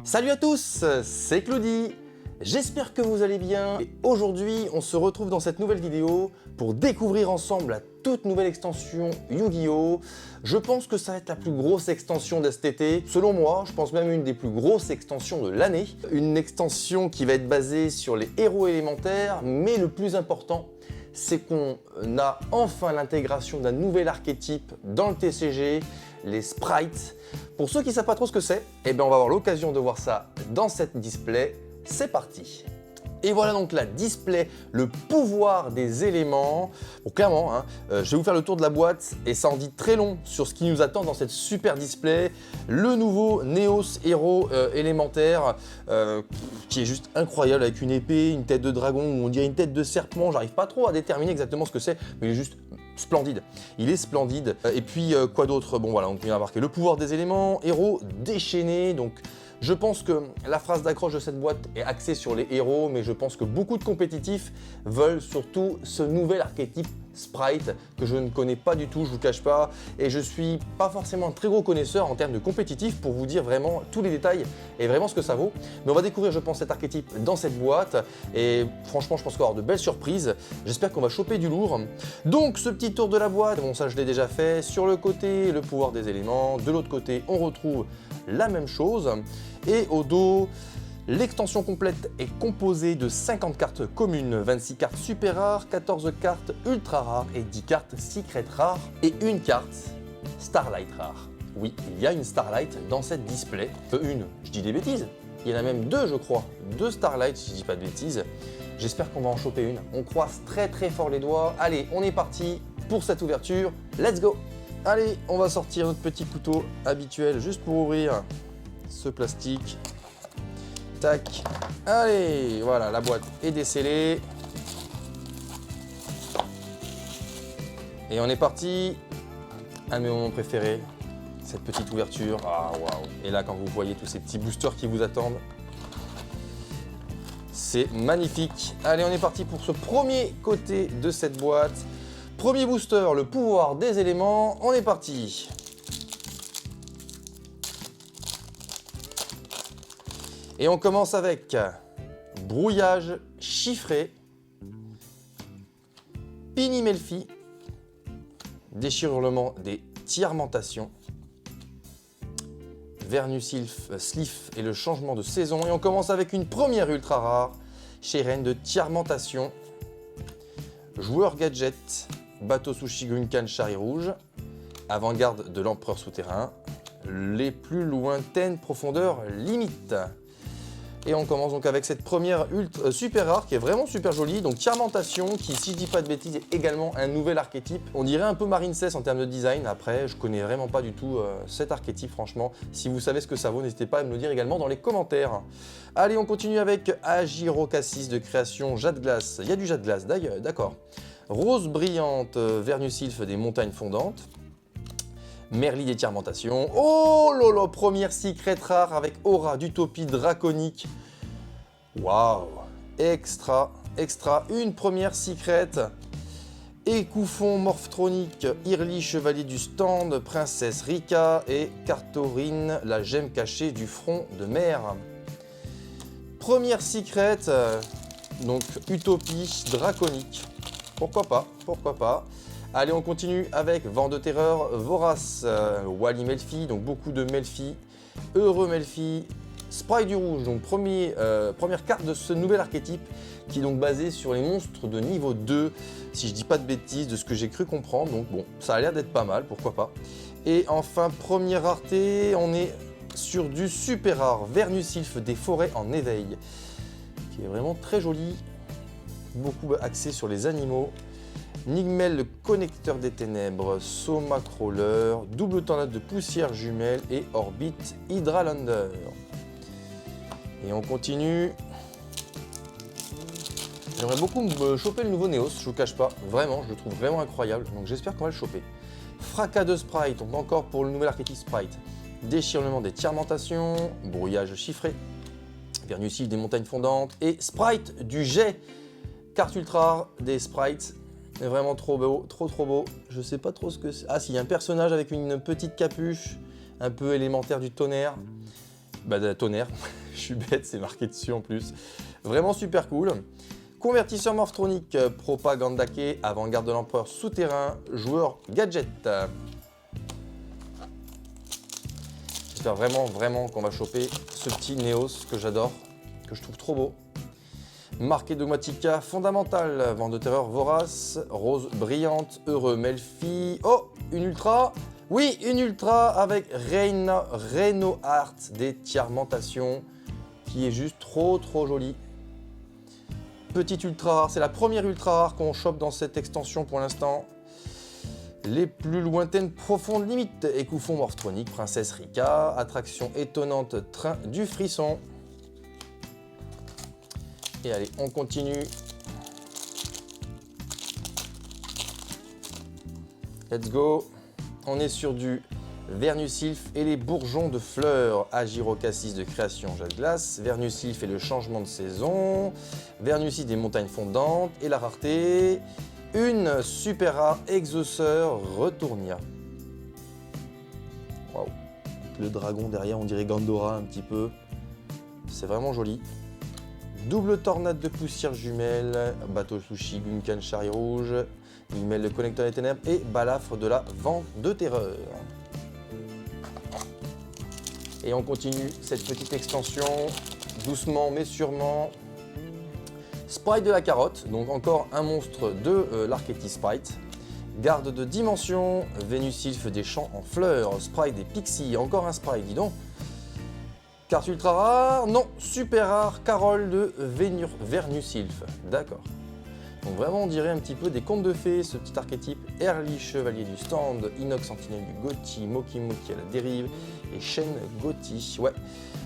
Salut à tous, c'est Claudie. J'espère que vous allez bien et aujourd'hui on se retrouve dans cette nouvelle vidéo pour découvrir ensemble la toute nouvelle extension Yu-Gi-Oh! Je pense que ça va être la plus grosse extension de cet été. Selon moi, je pense même une des plus grosses extensions de l'année. Une extension qui va être basée sur les héros élémentaires, mais le plus important, c'est qu'on a enfin l'intégration d'un nouvel archétype dans le TCG, les sprites. Pour ceux qui ne savent pas trop ce que c'est, eh bien on va avoir l'occasion de voir ça dans cette display. C'est parti. Et voilà donc la display, le pouvoir des éléments. Bon, clairement, je vais vous faire le tour de la boîte et ça en dit très long sur ce qui nous attend dans cette super display. Le nouveau Neos héros élémentaire qui est juste incroyable avec une épée, une tête de dragon ou on dirait une tête de serpent. J'arrive pas trop à déterminer exactement ce que c'est, mais il est juste splendide. Il est splendide. Et puis quoi d'autre? Bon voilà, on vient marquer le pouvoir des éléments, héros déchaîné. Donc je pense que la phrase d'accroche de cette boîte est axée sur les héros, mais je pense que beaucoup de compétitifs veulent surtout ce nouvel archétype Sprite que je ne connais pas du tout, je vous cache pas, et je suis pas forcément un très gros connaisseur en termes de compétitif pour vous dire vraiment tous les détails et vraiment ce que ça vaut. Mais on va découvrir, je pense, cet archétype dans cette boîte et franchement, je pense qu'on va avoir de belles surprises. J'espère qu'on va choper du lourd. Donc, ce petit tour de la boîte, bon, ça je l'ai déjà fait. Sur le côté, le pouvoir des éléments. De l'autre côté, on retrouve la même chose. Et au dos, l'extension complète est composée de 50 cartes communes, 26 cartes super rares, 14 cartes ultra rares et 10 cartes secret rares et une carte Starlight rare. Oui, il y a une Starlight dans cette display. Une, je dis des bêtises, il y en a même deux je crois, deux Starlight si je dis pas de bêtises. J'espère qu'on va en choper une. On croise très fort les doigts. Allez, on est parti pour cette ouverture. Let's go! Allez, on va sortir notre petit couteau habituel juste pour ouvrir ce plastique. Tac. Allez, voilà, la boîte est décellée. Et on est parti. Un de mes moments préférés, cette petite ouverture. Ah, waouh. Et là, quand vous voyez tous ces petits boosters qui vous attendent, c'est magnifique. Allez, on est parti pour ce premier côté de cette boîte. Premier booster, le pouvoir des éléments. On est parti. Et on commence avec brouillage chiffré, Pini Melfi, déchirement des tiarmentations, Vernusylph Sliff et le changement de saison. Et on commence avec une première ultra rare, Sheren de tiarmentation, joueur gadget, bateau sushi Gunkan Chari rouge, avant-garde de l'empereur souterrain, les plus lointaines profondeurs limite. Et on commence donc avec cette première super rare qui est vraiment super jolie. Donc Tiarmentation qui, si je dis pas de bêtises, est également un nouvel archétype. On dirait un peu Marincess en termes de design. Après, je connais vraiment pas du tout cet archétype, franchement. Si vous savez ce que ça vaut, n'hésitez pas à me le dire également dans les commentaires. Allez, on continue avec Agirocassis de création Jade Glace. Il y a du Jade Glace, d'ailleurs, d'accord. Rose brillante, Vernusylph des montagnes fondantes. Merli des tiarmentations. Oh lolo, première secret rare avec aura d'utopie draconique. Waouh, extra. Une première secret. Écouffon morphronique, Irli chevalier du stand, princesse Rika et Cartorine, la gemme cachée du front de mer. Première secret, donc utopie draconique. Pourquoi pas. Allez, on continue avec Vent de terreur, Vorace, Wally Melfi, donc beaucoup de Melfi, Heureux Melfi, Sprite du rouge, donc première carte de ce nouvel archétype qui est donc basé sur les monstres de niveau 2, si je dis pas de bêtises, de ce que j'ai cru comprendre, donc bon, ça a l'air d'être pas mal, pourquoi pas. Et enfin, première rareté, on est sur du super rare, Vernusylph des forêts en éveil, qui est vraiment très joli, beaucoup axé sur les animaux. Nigmel, le connecteur des ténèbres, Soma Crawler, double tornade de poussière jumelle et Orbit Hydralander. Et on continue. J'aimerais beaucoup me choper le nouveau Neos, je vous cache pas, vraiment, je le trouve vraiment incroyable, donc j'espère qu'on va le choper. Fracas de Sprite, donc encore pour le nouvel archétype Sprite. Déchirement des tiarmentations, brouillage chiffré, Vernusylph des montagnes fondantes et Sprite du jet. Carte ultra rare des Sprites. Vraiment trop beau, trop beau. Je sais pas trop ce que c'est. Ah si, il y a un personnage avec une petite capuche, un peu élémentaire du tonnerre. tonnerre. Je suis bête, c'est marqué dessus en plus. Vraiment super cool. Convertisseur Morphronic, Propaganda Key, Avant-garde de l'Empereur Souterrain, joueur gadget. J'espère vraiment qu'on va choper ce petit Neos que j'adore, que je trouve trop beau. Marqué Dogmatica, Fondamental, Vent de terreur vorace, Rose brillante, Heureux Melfi. Oh, une ultra. Oui, une ultra avec Reno-Art d'étiarmentation qui est juste trop jolie. Petite ultra rare, c'est la première ultra rare qu'on chope dans cette extension pour l'instant. Les plus lointaines profondes limites, Écouffon Morphronic, Princesse Rika, attraction étonnante, Train du frisson. Et allez, on continue. Let's go. On est sur du Vernusylph et les bourgeons de fleurs, Agirocassis de création Jade Glace, Vernusylph et le changement de saison, Vernusylph des montagnes fondantes et la rareté, une super rare Exauceur Retournia. Waouh. Le dragon derrière, on dirait Gandora un petit peu. C'est vraiment joli. Double tornade de poussière jumelle, bateau sushi, Gunkan Chari Rouge, Mimel le connecteur des ténèbres et balafre de la Vent de terreur. Et on continue cette petite extension, doucement mais sûrement. Sprite de la carotte, donc encore un monstre de l'Archétype Sprite. Garde de dimension, Vernusylph des champs en fleurs, Sprite des pixies, encore un Sprite, dis donc. Carte ultra rare, non, super rare, Carole de Vernusylph, d'accord. Donc vraiment on dirait un petit peu des contes de fées, ce petit archétype. Early Chevalier du Stand, Inox Sentinelle du Gothi, Moki Moki à la dérive et Shen Gothi.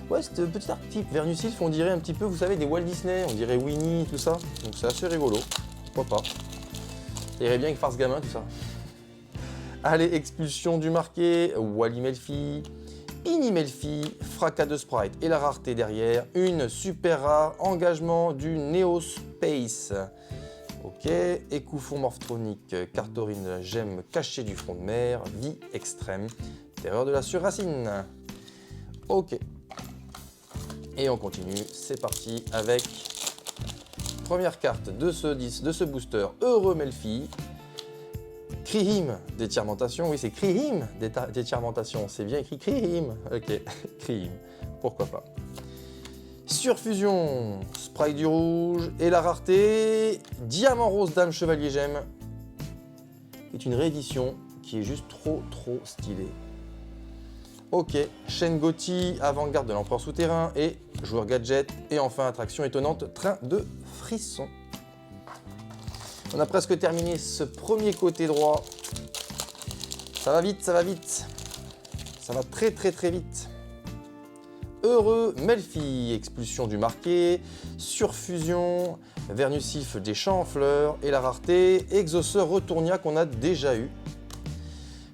Ouais, ce petit archétype Vernusylph, on dirait un petit peu, vous savez, des Walt Disney, on dirait Winnie, tout ça. Donc c'est assez rigolo, pourquoi pas. Ça irait bien avec Farce Gamin, tout ça. Allez, expulsion du marqué, Wally Melfi, Ini Melfi, Fracas de Sprite et la rareté derrière, une super rare, engagement du Neo Space. Ok, Écouffon Morphronic, Cartorine de la gemme cachée du front de mer, Vie extrême, Terreur de la surracine. Ok. Et on continue, c'est parti avec première carte de ce booster, Heureux Melfi. Krihim d'étiarmentation, oui c'est Krihim d'étiarmentation, c'est bien écrit Krihim. Ok, Krihim, pourquoi pas. Surfusion, Sprite du rouge et la rareté, Diamant rose Dame Chevalier Gemme, qui est une réédition qui est juste trop stylée. Ok, Shen Gothi, Avant-garde de l'Empereur Souterrain et joueur gadget et enfin attraction étonnante, Train de frisson. On a presque terminé ce premier côté droit. Ça va vite, ça va vite. Ça va très vite. Heureux Melfi, expulsion du marqué, surfusion, Vernusylph des champs en fleurs et la rareté, Exauceur Retournia qu'on a déjà eu.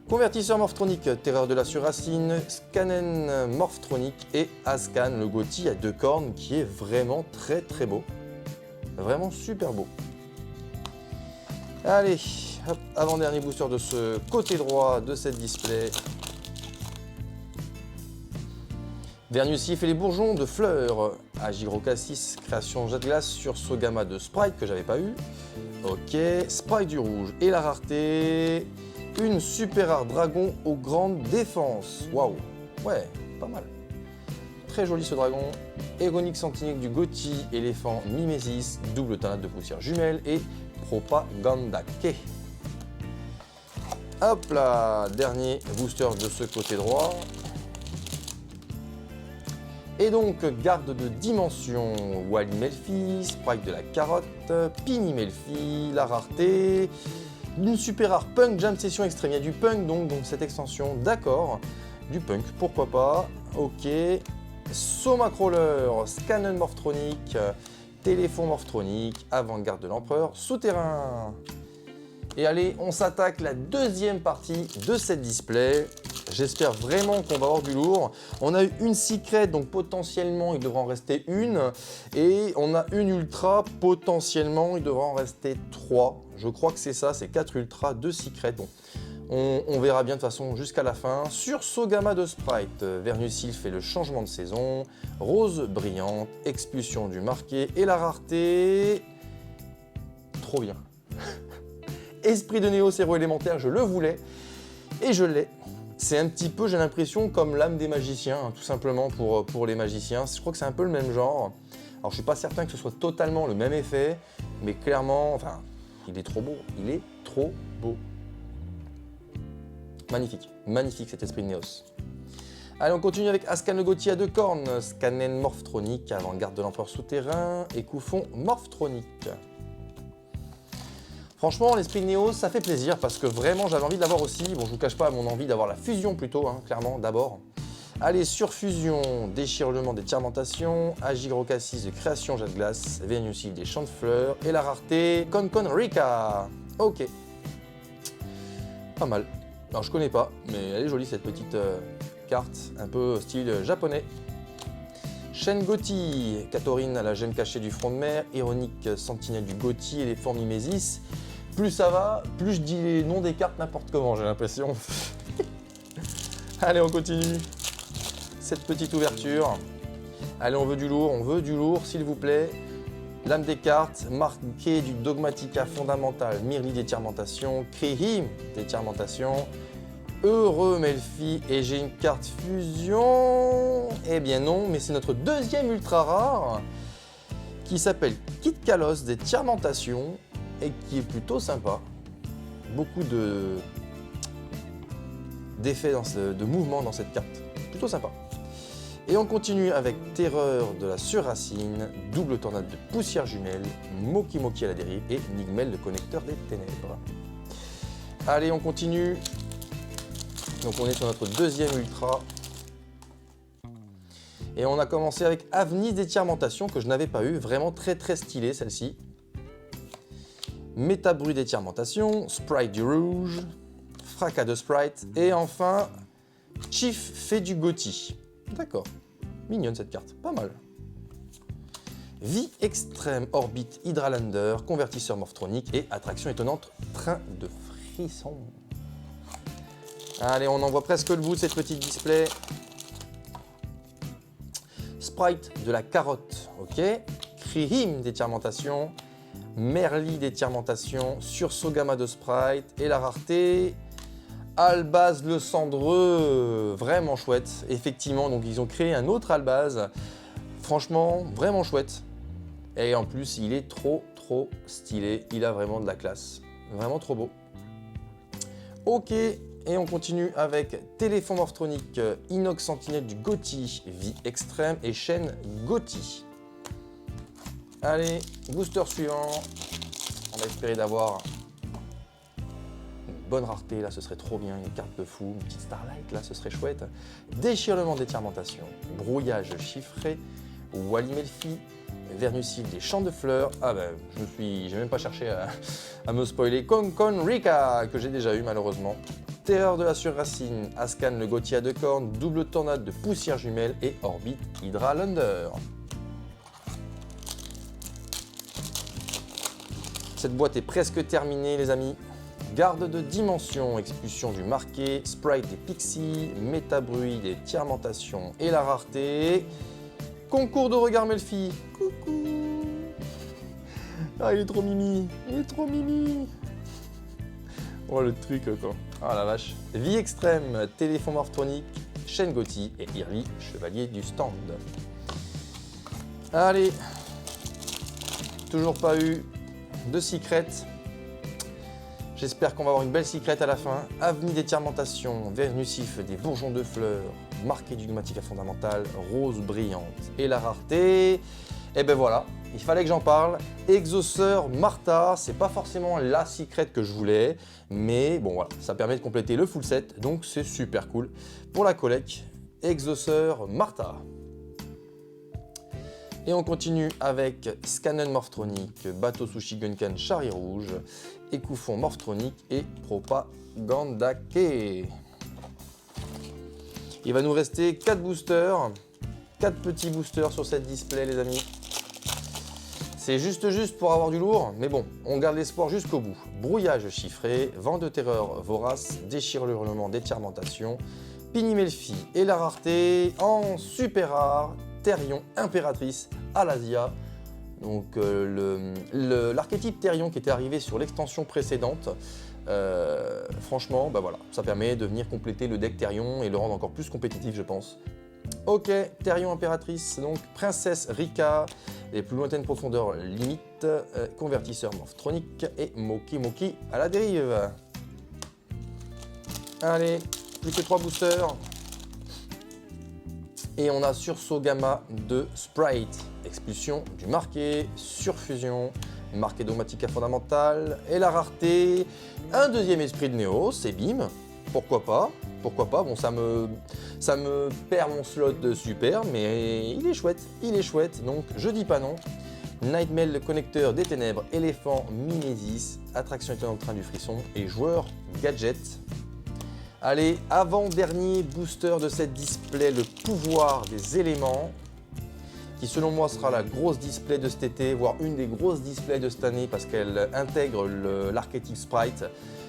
Convertisseur Morphronic, Terreur de la surracine, Scanen Morphronic et Ascan, le Gothi à 2 cornes qui est vraiment très beau. Vraiment super beau. Allez, hop, avant-dernier booster de ce côté droit de cette display. Vernusylph et les bourgeons de fleurs, Agirocassis, création Jade Glace sur ce gamma de Sprite que j'avais pas eu. Ok, Sprite du rouge et la rareté, une super rare dragon aux grandes défenses. Waouh, ouais, pas mal. Très joli ce dragon. Égonique Sentinelle du Gothi, éléphant Mimesis, double tornade de poussière jumelle et Propaganda Key. Hop là, dernier booster de ce côté droit. Et donc, garde de dimension, Wally Melfi, Sprite de la carotte, Pini Melfi, la rareté, une super rare punk, Jam Session Extrême. Il y a du punk donc dans cette extension, d'accord. Du punk, pourquoi pas. Ok. Soma Crawler, Scannen Morphronic, Téléphone Morphronic, Avant-garde de l'Empereur, Souterrain. Et allez, on s'attaque la deuxième partie de cette display. J'espère vraiment qu'on va avoir du lourd. On a eu une secret, donc potentiellement il devra en rester une. Et on a une ultra, potentiellement il devra en rester 3. Je crois que c'est ça, c'est 4 ultras, 2 secrets. Bon, On verra bien de toute façon jusqu'à la fin. Sursaut gamma de Sprite, Vernusil fait le changement de saison, rose brillante, expulsion du marqué et la rareté. Trop bien. Esprit de Néo, séro élémentaire, je le voulais et je l'ai. C'est un petit peu, j'ai l'impression, comme l'âme des magiciens, hein, tout simplement pour les magiciens. Je crois que c'est un peu le même genre. Alors je suis pas certain que ce soit totalement le même effet, mais clairement, enfin, il est trop beau. Il est trop beau. Magnifique, magnifique cet esprit de Néos. Allez, on continue avec Ascan le Gauthier à 2 cornes, Scanen Morphtronique, avant-garde de l'empereur souterrain et Koufon Morphtronique. Franchement, l'esprit de Néos, ça fait plaisir parce que vraiment j'avais envie de l'avoir aussi. Bon, je vous cache pas mon envie d'avoir la fusion plutôt, hein, clairement, d'abord. Allez, surfusion, déchirement des Tiamantations, Agirocassis de création jet de glace, Vénusil des champs de fleurs et la rareté Concon Rika. Ok. Pas mal. Alors je connais pas, mais elle est jolie cette petite carte, un peu style japonais. Shen Gothi, Katorine à la gemme cachée du front de mer, Ironique sentinelle du Gothi et les formes Mimesis. Plus ça va, plus je dis les noms des cartes n'importe comment, j'ai l'impression. Allez, on continue. Cette petite ouverture. Allez, on veut du lourd, s'il vous plaît. Lame des cartes, marqué du Dogmatica fondamental, Mirli d'étirmentation, Krihim d'étirmentation, Heureux Melfi, et j'ai une carte fusion. Eh bien non, mais c'est notre deuxième ultra rare qui s'appelle Kit Kalos d'étirmentation et qui est plutôt sympa. Beaucoup d'effets, de mouvements dans cette carte. Plutôt sympa. Et on continue avec Terreur de la Surracine, Double Tornade de Poussière Jumelle, Moki Moki à la dérive et Nigmel le Connecteur des Ténèbres. Allez, on continue. Donc on est sur notre deuxième ultra. Et on a commencé avec Avnis d'étirmentation que je n'avais pas eu, vraiment très très stylé celle-ci. Métabruit d'étirmentation, Sprite du rouge, Fracas de Sprite et enfin Chief fait du Gothi. D'accord, mignonne cette carte, pas mal. Vie extrême, orbite, Hydralander, convertisseur morphronique et attraction étonnante, train de frisson. Allez, on en voit presque le bout de cette petite display. Sprite de la carotte, ok. Krihim d'étirmentation, Merli d'étirmentation, Sursaut gamma de Sprite et la rareté. Albaz le cendreux, vraiment chouette. Effectivement, donc ils ont créé un autre Albaz. Franchement, vraiment chouette. Et en plus, il est trop stylé. Il a vraiment de la classe. Vraiment trop beau. Ok, et on continue avec Téléphone Morphronique, Inox Sentinelle du Gothi, Vie Extrême et Chaîne Gothi. Allez, booster suivant. On va espérer d'avoir bonne rareté, là ce serait trop bien, une carte de fou, une petite Starlight, là ce serait chouette. Déchirement d'étirmentation, brouillage chiffré, Wally Melfi, Vernusil des champs de fleurs. Ah ben, j'ai même pas cherché à me spoiler. Concon Rika, que j'ai déjà eu malheureusement. Terreur de la Surracine, Ascan le Gauthier à 2 cornes, Double Tornade de Poussière Jumelle et Orbite Hydralander. Cette boîte est presque terminée les amis. Garde de dimension, expulsion du marqué, Sprite des Pixies, Métabruit des Tiamentations et la rareté. Concours de regard Melfi. Coucou. Ah, il est trop mimi. Il est trop mimi. Oh, le truc, quoi. Ah, la vache. Vie extrême, Téléphone Morphronique, Chaîne Gothi et Irli, Chevalier du Stand. Allez. Toujours pas eu de secret. J'espère qu'on va avoir une belle secret à la fin. Avenue d'étirmentation, Vernusif des bourgeons de fleurs, marqué du Dogmatica fondamental, rose brillante et la rareté. Et ben voilà, il fallait que j'en parle. Exauceur Martha, c'est pas forcément la secret que je voulais, mais bon voilà, ça permet de compléter le full set, donc c'est super cool. Pour la collecte, Exauceur Martha. Et on continue avec Scannen Morphronique, Bateau Sushi Gunkan Chari Rouge, Écouffon Morphronique et Propagandake. Il va nous rester 4 boosters, 4 petits boosters sur cette display les amis. C'est juste pour avoir du lourd, mais bon, on garde l'espoir jusqu'au bout. Brouillage chiffré, vent de terreur vorace, déchirure hurlement d'étirmentation, Pinimelfi et la rareté en super rare, Therion impératrice Alasia. Donc l'archétype Therion qui était arrivé sur l'extension précédente, franchement, bah voilà, ça permet de venir compléter le deck Therion et le rendre encore plus compétitif, je pense. Ok, Therion impératrice, donc princesse Rika, les plus lointaines profondeurs limite, convertisseur morph-tronique et Moki Moki à la dérive. Allez, plus que 3 boosters. Et on a sursaut gamma de Sprite, expulsion du marqué, surfusion, marqué dogmatica fondamental et la rareté. Un deuxième esprit de Néos, c'est bim, pourquoi pas. Pourquoi pas, bon ça me perd mon slot de super, mais il est chouette, donc je dis pas non. Nightmail, le connecteur des ténèbres, éléphant, mimésis, attraction étonnante train du frisson et joueur gadget. Allez, avant-dernier booster de cette display, le pouvoir des éléments, qui selon moi sera la grosse display de cet été, voire une des grosses displays de cette année parce qu'elle intègre l'archétype Sprite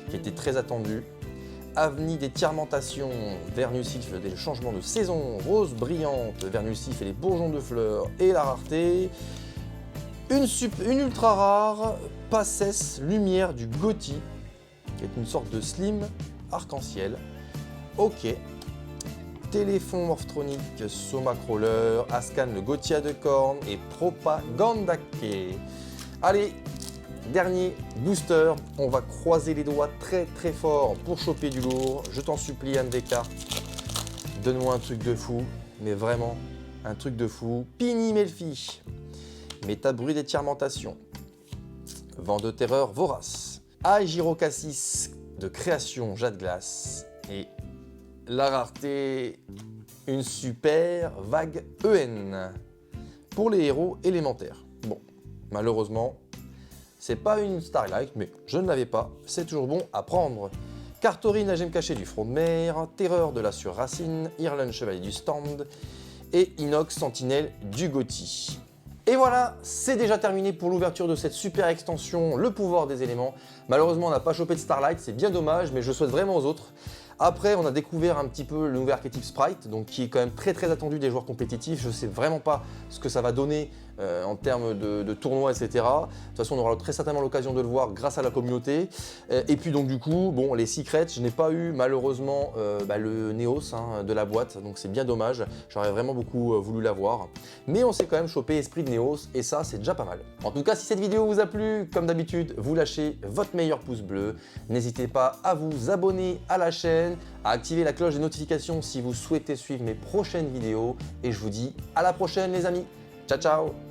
qui était très attendu. Avenue des Tirementations, Vernusif, des changements de saison, Rose brillante, Vernusif et les bourgeons de fleurs et la rareté. Une ultra rare, Passes, lumière du Gothi, qui est une sorte de slim arc-en-ciel. Ok. Téléphone morph-tronique, Soma Crawler, Ascan le Gothia de cornes et Propagandake. Allez, dernier booster, on va croiser les doigts très fort pour choper du lourd. Je t'en supplie, Anne Descartes, donne-moi un truc de fou, mais vraiment un truc de fou. Pinimelfi, Métabruit d'étirmentation, Vent de terreur vorace, Agirocassis de création Jade Glace et la rareté, une super vague EN pour les héros élémentaires. Bon, malheureusement, c'est pas une Starlight, mais je ne l'avais pas, c'est toujours bon à prendre. Cartorine, la gemme cachée du front de mer, Terreur de la sur-racine, Irlan, chevalier du stand, et Inox, sentinelle du Gothi. Et voilà, c'est déjà terminé pour l'ouverture de cette super extension, le pouvoir des éléments. Malheureusement, on n'a pas chopé de Starlight, c'est bien dommage, mais je souhaite vraiment aux autres. Après, on a découvert un petit peu le nouvel archétype Sprite, donc qui est quand même très attendu des joueurs compétitifs. Je ne sais vraiment pas ce que ça va donner en termes de tournois, etc. De toute façon, on aura très certainement l'occasion de le voir grâce à la communauté. Et puis donc du coup, bon, les secrets, je n'ai pas eu malheureusement le Néos de la boîte, donc c'est bien dommage. J'aurais vraiment beaucoup voulu l'avoir. Mais on s'est quand même chopé Esprit de Néos, et ça, c'est déjà pas mal. En tout cas, si cette vidéo vous a plu, comme d'habitude, vous lâchez votre meilleur pouce bleu. N'hésitez pas à vous abonner à la chaîne, à activer la cloche des notifications si vous souhaitez suivre mes prochaines vidéos. Et je vous dis à la prochaine les amis. Ciao ciao.